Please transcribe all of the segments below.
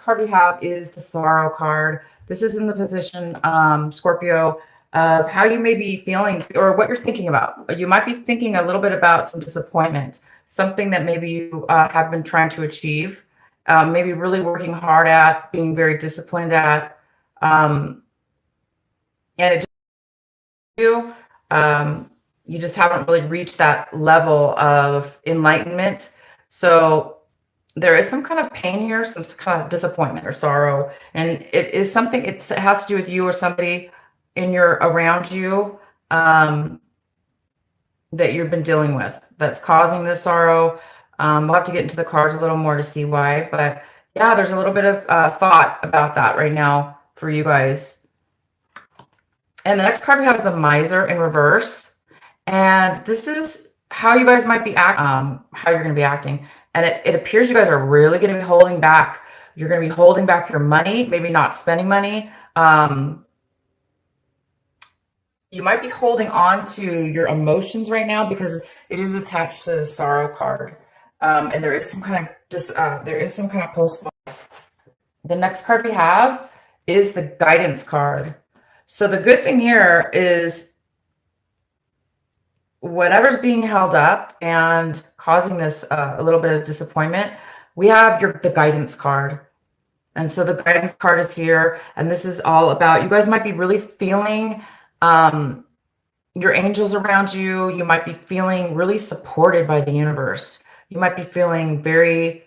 card we have is the Sorrow card. This is in the position, Scorpio, of how you may be feeling or what you're thinking about. You might be thinking a little bit about some disappointment, something that maybe you have been trying to achieve, maybe really working hard at, being very disciplined at, um, and it just you. You just haven't really reached that level of enlightenment. So there is some kind of pain here, some kind of disappointment or sorrow, and it is something. It has to do with you or somebody in your around you that you've been dealing with that's causing this sorrow. We'll have to get into the cards a little more to see why, but yeah, there's a little bit of thought about that right now for you guys. And the next card we have is the Miser in reverse, and this is how you guys might be how you're going to be acting. And it appears you guys are really going to be holding back. You're going to be holding back your money, maybe not spending money. You might be holding on to your emotions right now because it is attached to the Sorrow card, and there is some kind of postponement. The next card we have is the Guidance card. So the good thing here is whatever's being held up and causing this a little bit of disappointment, we have the Guidance card. And so the Guidance card is here, and this is all about you guys might be really feeling your angels around you. You might be feeling really supported by the universe. You might be feeling very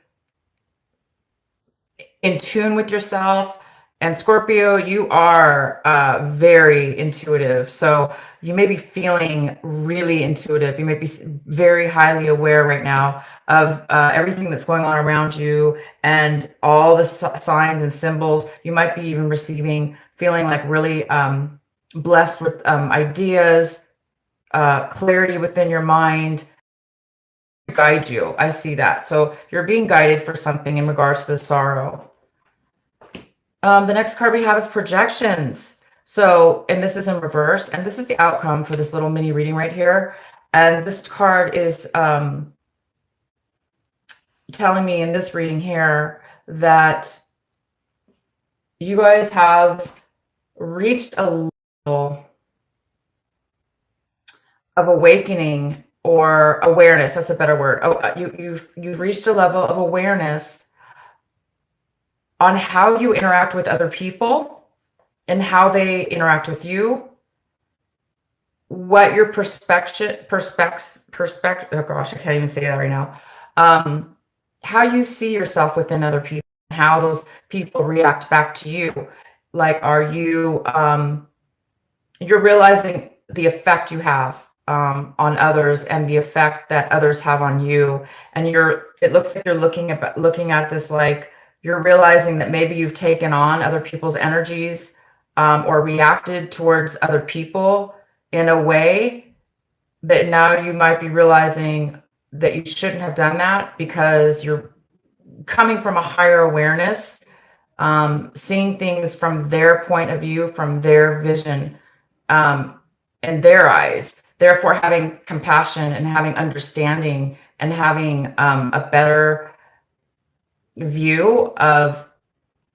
in tune with yourself. And Scorpio, you are very intuitive. So you may be feeling really intuitive. You may be very highly aware right now of everything that's going on around you and all the signs and symbols. You might be even feeling like really blessed with ideas, clarity within your mind. Guide you. I see that. So you're being guided for something in regards to the sorrow. The next card we have is projections. So, and this is in reverse, and this is the outcome for this little mini reading right here. And this card is telling me in this reading here that you guys have reached a level of awakening or awareness. That's a better word. Oh, you've reached a level of awareness on how you interact with other people and how they interact with you, what your perspective, oh gosh, I can't even say that right now. How you see yourself within other people, how those people react back to you. Like, are you, you're realizing the effect you have on others and the effect that others have on you. And it looks like you're looking at this like, you're realizing that maybe you've taken on other people's energies or reacted towards other people in a way that now you might be realizing that you shouldn't have done that because you're coming from a higher awareness, seeing things from their point of view, from their vision, in their eyes, therefore having compassion and having understanding and having a better view of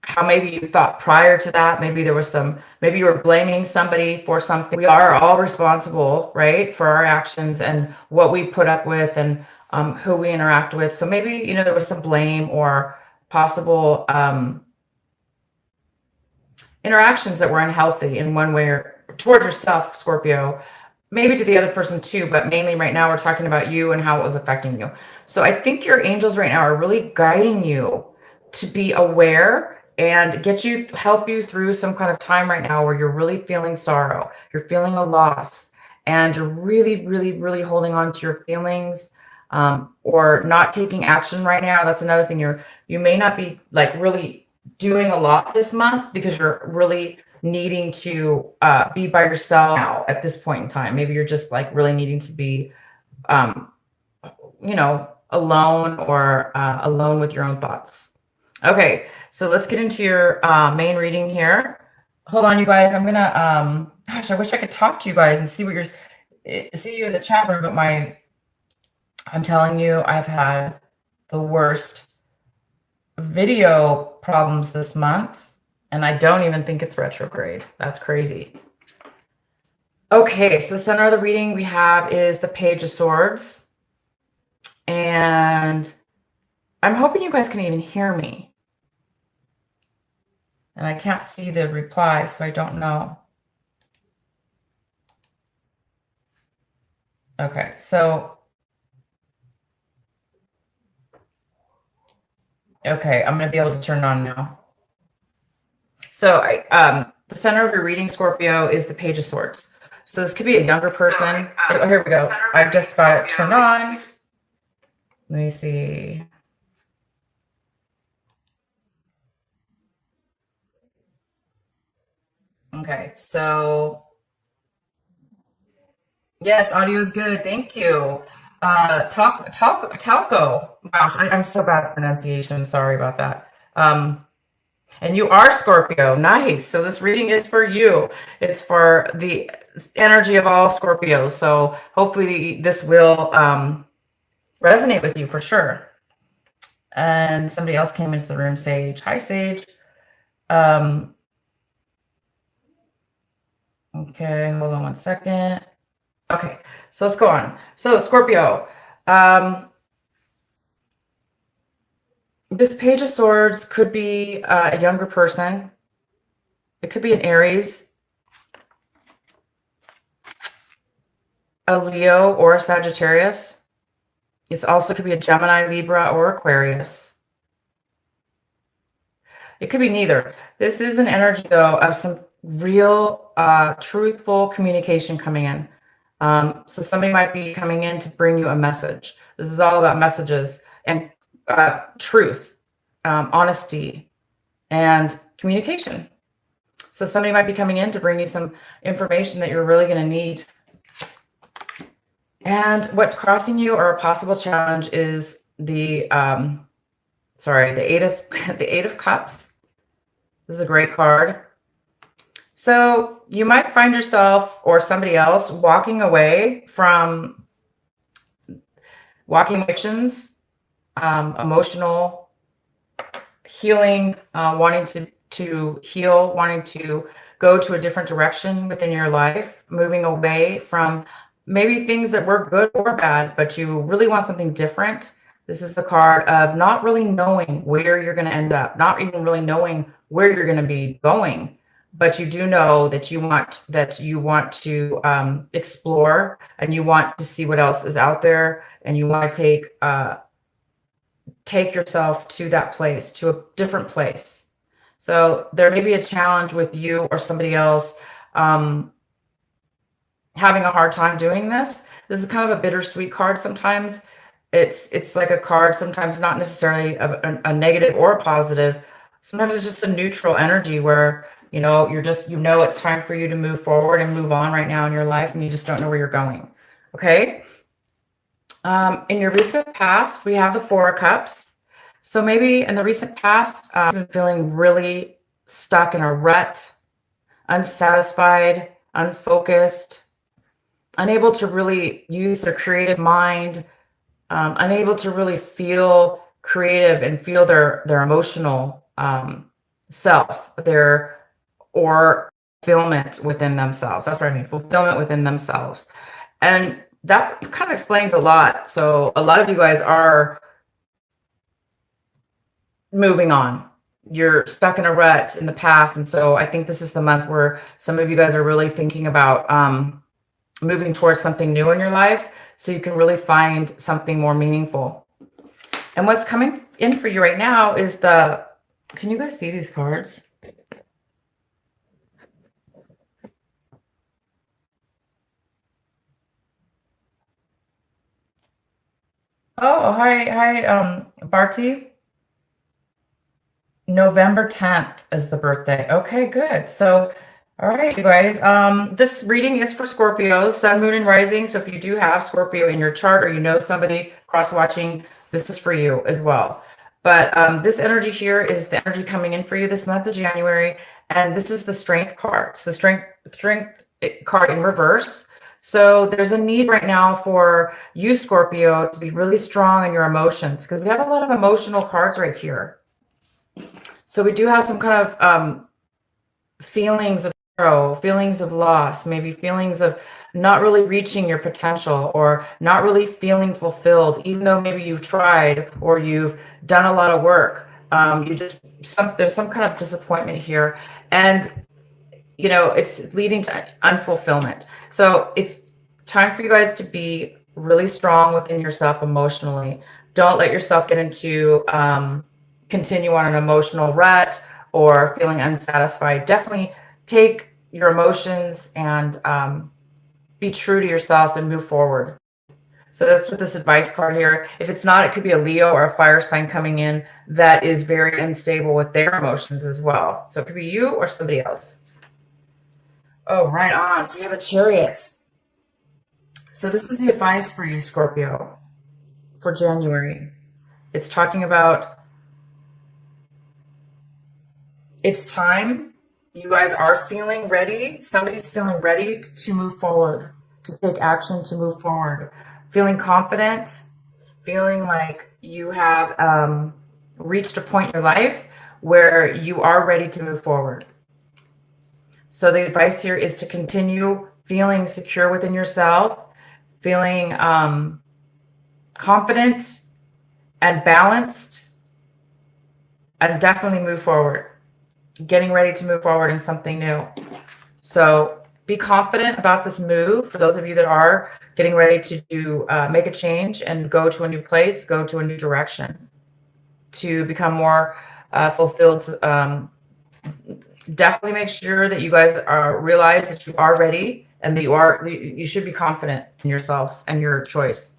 how maybe you thought prior to that. Maybe you were blaming somebody for something. We are all responsible, right, for our actions and what we put up with and who we interact with. So maybe, there was some blame or possible interactions that were unhealthy in one way or towards yourself, Scorpio, maybe to the other person too, but mainly right now we're talking about you and how it was affecting you. So I think your angels right now are really guiding you to be aware and help you through some kind of time right now where you're really feeling sorrow, you're feeling a loss, and you're really, really, really holding on to your feelings or not taking action right now. That's another thing. You may not be like really doing a lot this month because you're really needing to be by yourself now at this point in time. Maybe you're just like really needing to be, alone or alone with your own thoughts. Okay, so let's get into your main reading here. Hold on, you guys. I'm gonna, gosh, I wish I could talk to you guys and see you in the chat room, but I'm telling you, I've had the worst video problems this month, and I don't even think it's retrograde. That's crazy. Okay, so the center of the reading we have is the Page of Swords, and I'm hoping you guys can even hear me. And I can't see the reply, so I don't know. Okay, so okay, I'm going to be able to turn it on now. So the center of your reading, Scorpio, is the Page of Swords. So this could be a younger person. Oh, here we go. I just got it turned on. Let me see. Okay, so yes, audio is good. Thank you. Talco. Gosh, I'm so bad at pronunciation. Sorry about that. And you are Scorpio. Nice. So this reading is for you. It's for the energy of all Scorpios. So hopefully this will resonate with you for sure. And somebody else came into the room, Sage. Hi, Sage. Okay, hold on one second. Okay, so let's go on. So Scorpio, this Page of Swords could be a younger person. It could be an Aries, a Leo, or a Sagittarius. It also could be a Gemini, Libra, or Aquarius. It could be neither. This is an energy, though, of some real truthful communication coming in. So somebody might be coming in to bring you a message. This is all about messages and truth, honesty, and communication. So somebody might be coming in to bring you some information that you're really going to need. And what's crossing you or a possible challenge is the Eight of Cups. This is a great card. So you might find yourself or somebody else walking away from emotions, emotional healing, wanting to heal, wanting to go to a different direction within your life, moving away from maybe things that were good or bad, but you really want something different. This is the card of not really knowing where you're going to end up, not even really knowing where you're going to be going, but you do know that you want to explore, and you want to see what else is out there, and you want to take yourself to that place, to a different place. So there may be a challenge with you or somebody else having a hard time doing this. This is kind of a bittersweet card sometimes. It's like a card, sometimes not necessarily a negative or a positive. Sometimes it's just a neutral energy where, it's time for you to move forward and move on right now in your life, and you just don't know where you're going. Okay. In your recent past, we have the Four of Cups. So maybe in the recent past, you've been feeling really stuck in a rut, unsatisfied, unfocused, unable to really use their creative mind, unable to really feel creative and feel their emotional self, or fulfillment within themselves. That's what I mean, fulfillment within themselves. And that kind of explains a lot. So a lot of you guys are moving on. You're stuck in a rut in the past. And so I think this is the month where some of you guys are really thinking about moving towards something new in your life, so you can really find something more meaningful. And what's coming in for you right now is can you guys see these cards? Oh, hi, Barty. November 10th is the birthday. Okay, good. So, all right, you guys. This reading is for Scorpios, Sun, Moon, and Rising. So if you do have Scorpio in your chart, or somebody cross-watching, this is for you as well. But this energy here is the energy coming in for you this month of January, and this is the Strength card. It's the Strength card in reverse. So there's a need right now for you, Scorpio, to be really strong in your emotions, because we have a lot of emotional cards right here. So we do have some kind of feelings of sorrow, feelings of loss, maybe feelings of not really reaching your potential or not really feeling fulfilled, even though maybe you've tried or you've done a lot of work. You just there's some kind of disappointment here, and it's leading to unfulfillment. So it's time for you guys to be really strong within yourself emotionally. Don't let yourself get into continue on an emotional rut or feeling unsatisfied. Definitely take your emotions and be true to yourself and move forward. So that's what this advice card here. If it's not, it could be a Leo or a fire sign coming in that is very unstable with their emotions as well. So it could be you or somebody else. Oh, right on. So we have a Chariot. So this is the advice for you, Scorpio, for January. It's talking about it's time. You guys are feeling ready. Somebody's feeling ready to move forward, to take action, to move forward. Feeling confident, feeling like you have reached a point in your life where you are ready to move forward. So the advice here is to continue feeling secure within yourself, feeling confident and balanced, and definitely move forward. Getting ready to move forward in something new. So be confident about this move. For those of you that are getting ready to make a change and go to a new place, go to a new direction, to become more fulfilled. Definitely make sure that you guys realize that you are ready and that you should be confident in yourself and your choice.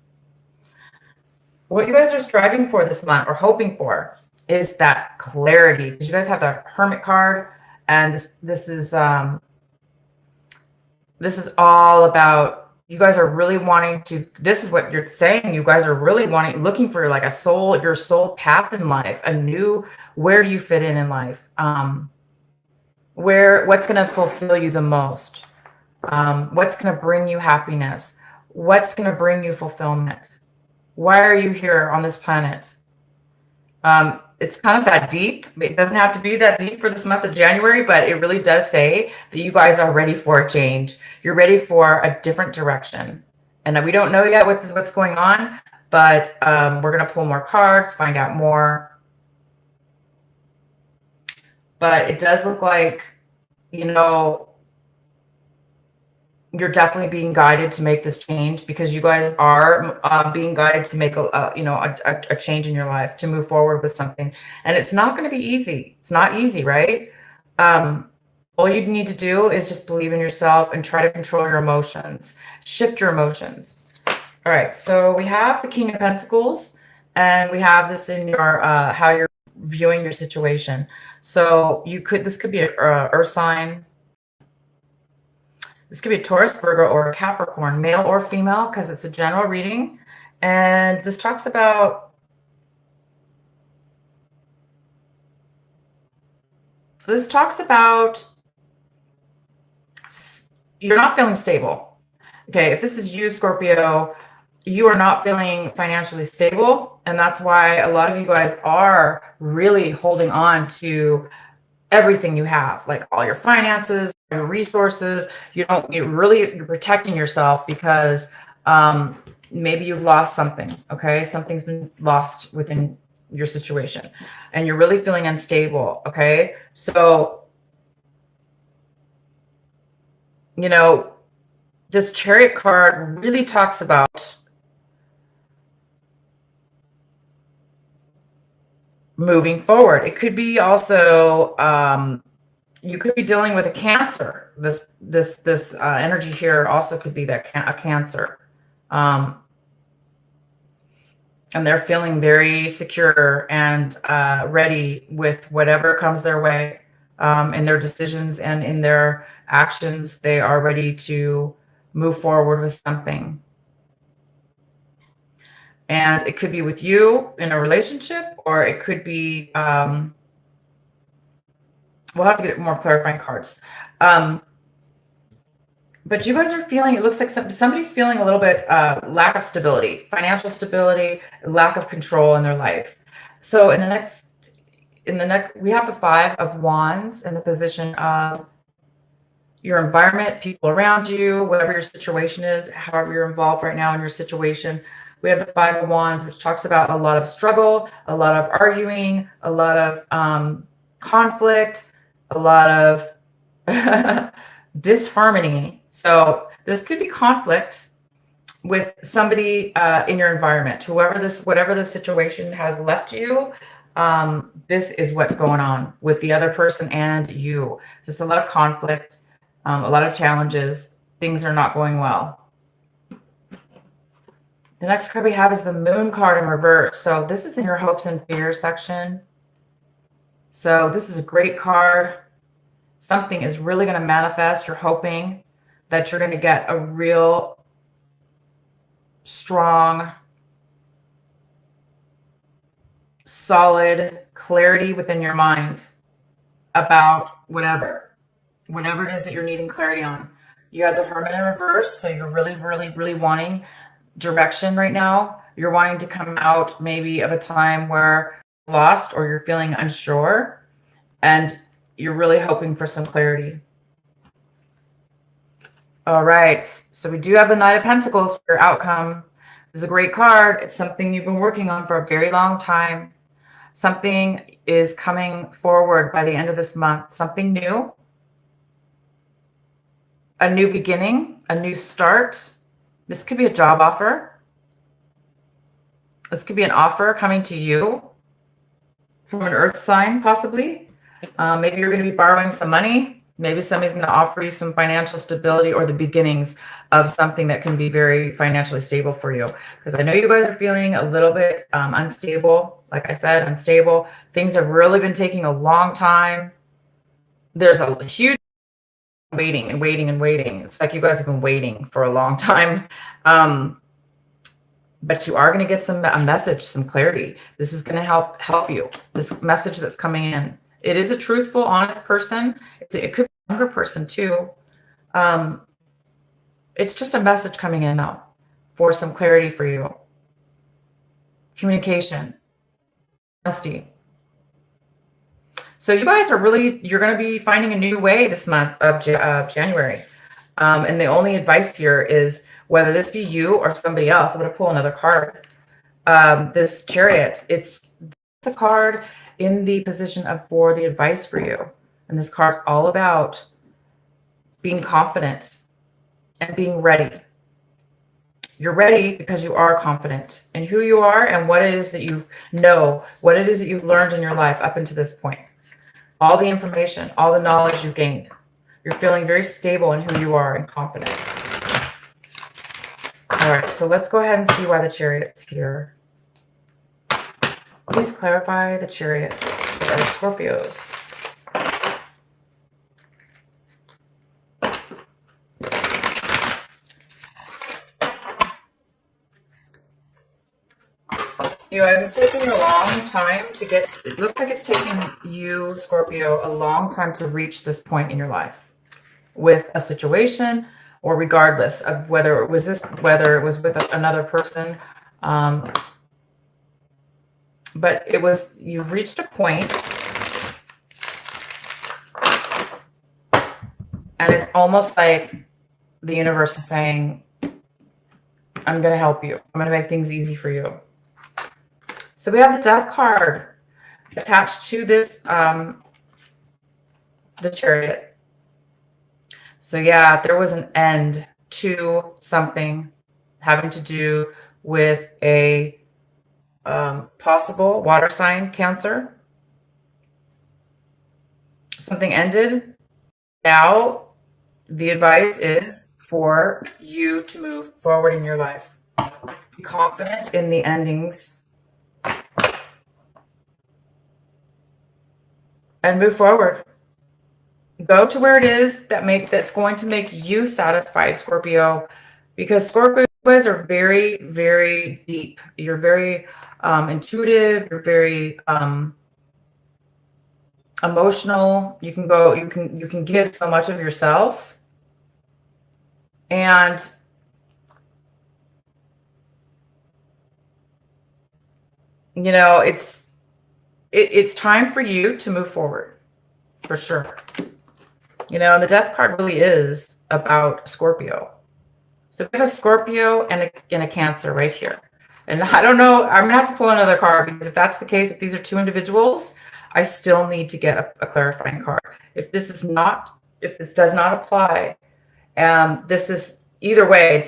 What you guys are striving for this month or hoping for is that clarity, because you guys have the Hermit card, and this is all about you guys are really wanting to. This is what you're saying. You guys are really looking for like your soul path in life, where do you fit in life? What's going to fulfill you the most? What's going to bring you happiness? What's going to bring you fulfillment? Why are you here on this planet? It's kind of that deep. It doesn't have to be that deep for this month of January, but it really does say that you guys are ready for a change. You're ready for a different direction. And we don't know yet what's going on, but we're going to pull more cards, find out more. But it does look like, you're definitely being guided to make this change, because you guys are being guided to make a change in your life, to move forward with something. And it's not going to be easy. It's not easy, right? All you need to do is just believe in yourself and try to control your emotions, shift your emotions. All right, so we have the King of Pentacles, and we have this in your how you're viewing your situation. So this could be an earth sign. This could be a Taurus, Virgo, or a Capricorn, male or female, because it's a general reading. And this talks about you're not feeling stable. Okay, if this is you, Scorpio, you are not feeling financially stable. And that's why a lot of you guys are really holding on to everything you have, like all your finances, your resources. You're protecting yourself because maybe you've lost something. Okay, something's been lost within your situation, and you're really feeling unstable. Okay, so this Chariot card really talks about moving forward. It could be also you could be dealing with a Cancer. This energy here also could be that a Cancer, and they're feeling very secure and ready with whatever comes their way, in their decisions and in their actions. They are ready to move forward with something. And it could be with you in a relationship, or it could be, we'll have to get more clarifying cards. But you guys are feeling, it looks like somebody's feeling a little bit lack of stability, financial stability, lack of control in their life. So in the next, in the next, we have the Five of Wands in the position of your environment, people around you, whatever your situation is, however you're involved right now in your situation. We have the Five of Wands, which talks about a lot of struggle, a lot of arguing, a lot of conflict, a lot of disharmony. So this could be conflict with somebody in your environment, whatever the situation has left you. This is what's going on with the other person and you. Just a lot of conflict, a lot of challenges. Things are not going well. The next card we have is the Moon card in reverse. So this is in your hopes and fears section. So this is a great card. Something is really going to manifest. You're hoping that you're going to get a real strong, solid clarity within your mind about whatever it is that you're needing clarity on. You have the Hermit in reverse, so you're really, really, really wanting direction right now. You're wanting to come out maybe of a time where you're lost or you're feeling unsure, and you're really hoping for some clarity. All right, so we do have the Knight of Pentacles for your outcome. This is a great card. It's something you've been working on for a very long time. Something is coming forward by the end of this month. Something new. A new beginning, a new start. This could be a job offer. This could be an offer coming to you from an earth sign, possibly. Maybe you're going to be borrowing some money. Maybe somebody's going to offer you some financial stability or the beginnings of something that can be very financially stable for you. Because I know you guys are feeling a little bit unstable. Like I said, unstable. Things have really been taking a long time. There's a huge waiting and waiting and waiting. It's like you guys have been waiting for a long time. But you are going to get a message, some clarity. This is going to help you. This message that's coming in. It is a truthful, honest person. It could be a younger person too. It's just a message coming in though for some clarity for you. Communication, honesty. So you guys are you're going to be finding a new way this month of January. And the only advice here is whether this be you or somebody else. I'm going to pull another card. This Chariot, it's the card in the position of for the advice for you. And this card's all about being confident and being ready. You're ready because you are confident in who you are and what it is that you know, what it is that you've learned in your life up until this point. All the information, all the knowledge you've gained. You're feeling very stable in who you are and confident. All right, so let's go ahead and see why the Chariot's here. Please clarify the Chariot for our Scorpios. You guys, it's taking a long time to get, it looks like it's taking you, Scorpio, a long time to reach this point in your life with a situation, or regardless of whether it was with another person. But you've reached a point, and it's almost like the universe is saying, I'm going to help you. I'm going to make things easy for you. So we have the Death card attached to this, the Chariot. So yeah, there was an end to something having to do with a possible water sign, Cancer. Something ended. Now the advice is for you to move forward in your life. Be confident in the endings and move forward. Go to where it is that's going to make you satisfied, Scorpio, because Scorpio guys are very, very deep. You're very intuitive. You're very emotional. You can give so much of yourself, and you know it's it's time for you to move forward, for sure. You know, and the death card really is about Scorpio. So we have a Scorpio and a Cancer right here. And I don't know, I'm gonna have to pull another card, because if that's the case, if these are two individuals, I still need to get a clarifying card. If this does not apply, this is either way, I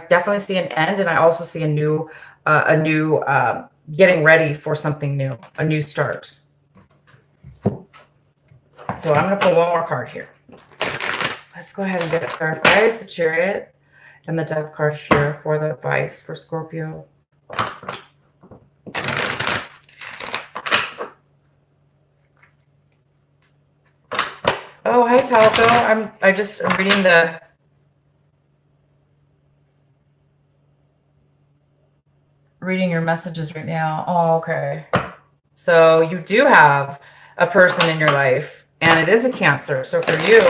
definitely see an end, and I also see a new getting ready for something new, a new start. So I'm going to pull one more card here. Let's go ahead and get it clarified. The Chariot and the Death card here for the advice for Scorpio. Oh, hi, Talco. I'm reading your messages right now. Oh, okay. So you do have a person in your life, and it is a Cancer. So for you,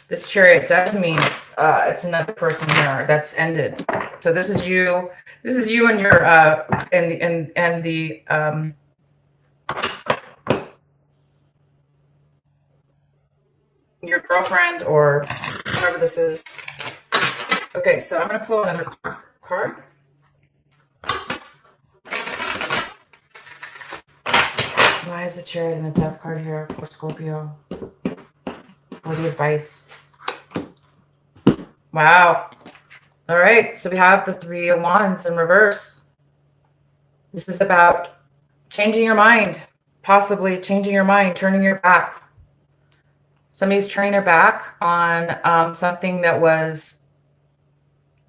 this Chariot does mean it's another person here that's ended. So this is you. This is you and your your girlfriend or whoever this is. Okay, so I'm gonna pull another card. Why is the Chariot and the Death card here for Scorpio? For the advice. Wow. All right, so we have the Three of Wands in reverse. This is about changing your mind, possibly changing your mind, turning your back. Somebody's turning their back on something that was,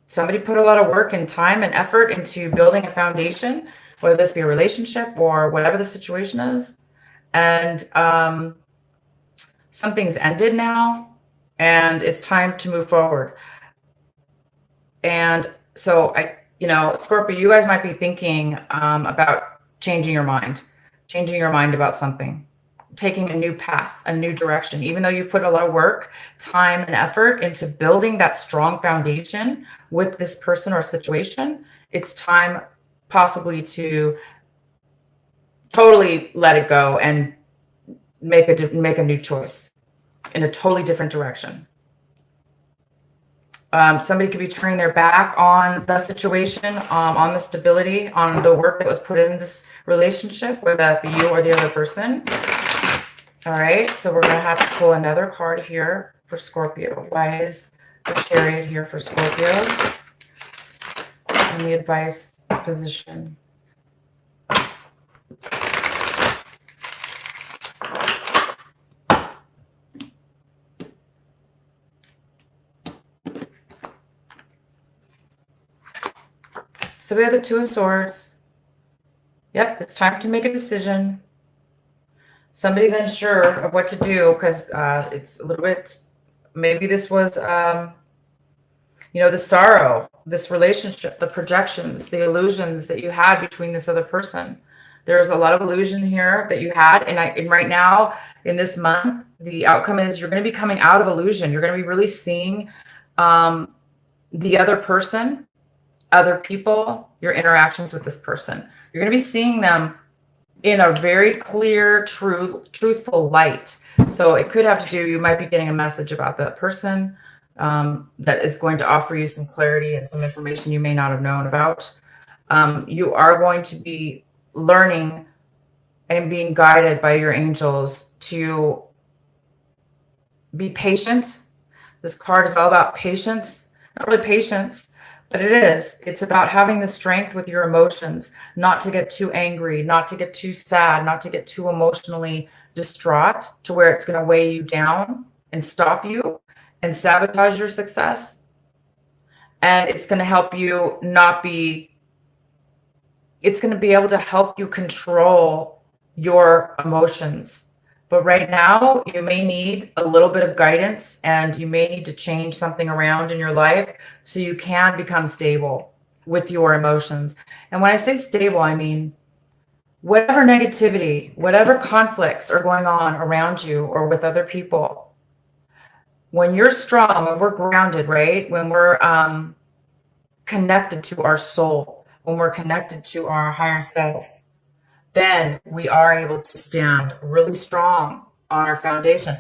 somebody put a lot of work and time and effort into building a foundation, whether this be a relationship or whatever the situation is. And something's ended now, and it's time to move forward. And so Scorpio, you guys might be thinking about changing your mind about something, taking a new path, a new direction. Even though you've put a lot of work, time, and effort into building that strong foundation with this person or situation, it's time possibly to totally let it go and make a new choice in a totally different direction. Somebody could be turning their back on the situation, on the stability, on the work that was put in this relationship, whether that be you or the other person. All right, so we're going to have to pull another card here for Scorpio. Why is the Chariot here for Scorpio? And the advice position. So we have the Two of Swords. Yep, it's time to make a decision. Somebody's unsure of what to do because it's a little bit, maybe this was, the sorrow, this relationship, the projections, the illusions that you had between this other person. There's a lot of illusion here that you had. And right now, in this month, the outcome is you're going to be coming out of illusion. You're going to be really seeing the other person, other people, your interactions with this person. You're going to be seeing them in a very clear, truthful light. So it could have to do, you might be getting a message about that person that is going to offer you some clarity and some information you may not have known about. You are going to be learning and being guided by your angels to be patient. This card is all about patience. Not really patience, but it is. It's about having the strength with your emotions, not to get too angry, not to get too sad, not to get too emotionally distraught to where it's going to weigh you down and stop you and sabotage your success. And it's going to help you it's going to be able to help you control your emotions. But right now, you may need a little bit of guidance, and you may need to change something around in your life so you can become stable with your emotions. And when I say stable, I mean whatever negativity, whatever conflicts are going on around you or with other people, when you're strong, when we're grounded, right? When we're connected to our soul, when we're connected to our higher self, then we are able to stand really strong on our foundation.